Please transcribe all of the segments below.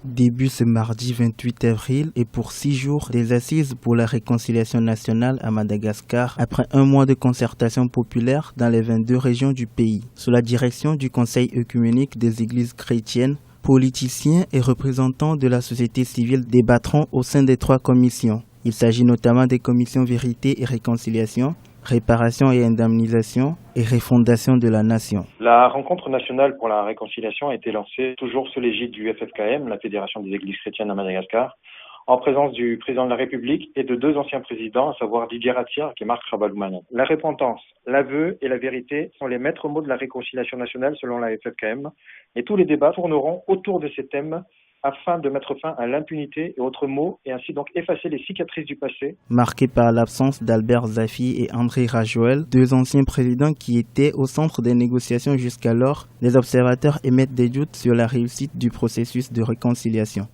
Début ce mardi 28 avril et pour 6 jours des assises pour la réconciliation nationale à Madagascar après un mois de concertation populaire dans les 22 régions du pays. Sous la direction du Conseil œcuménique des églises chrétiennes, politiciens et représentants de la société civile débattront au sein des 3 commissions. Il s'agit notamment des commissions vérité et réconciliation, réparation et indemnisation et refondation de la nation. La rencontre nationale pour la réconciliation a été lancée toujours sous l'égide du FFKM, la Fédération des Églises chrétiennes à Madagascar, en présence du président de la République et de 2 anciens présidents, à savoir Didier Ratsier et Marc Ravaloumana. La repentance, l'aveu et la vérité sont les maîtres mots de la réconciliation nationale selon la FFKM, et tous les débats tourneront autour de ces thèmes afin de mettre fin à l'impunité et autres maux et ainsi donc effacer les cicatrices du passé. Marqué par l'absence d'Albert Zafi et André Rajoel, 2 anciens présidents qui étaient au centre des négociations jusqu'alors, les observateurs émettent des doutes sur la réussite du processus de réconciliation.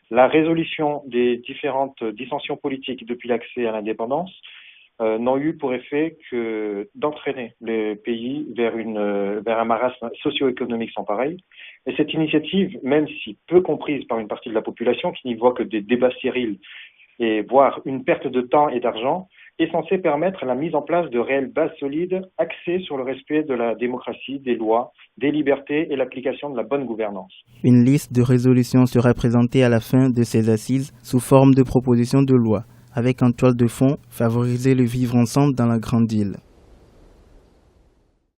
La résolution des différentes dissensions politiques depuis l'accès à l'indépendance n'ont eu pour effet que d'entraîner les pays vers un marasme socio-économique sans pareil. Et cette initiative, même si peu comprise par une partie de la population qui n'y voit que des débats stériles et voire une perte de temps et d'argent, est censée permettre la mise en place de réelles bases solides axées sur le respect de la démocratie, des lois, des libertés et l'application de la bonne gouvernance. Une liste de résolutions sera présentée à la fin de ces assises sous forme de propositions de loi, avec en toile de fond favoriser le vivre ensemble dans la grande île.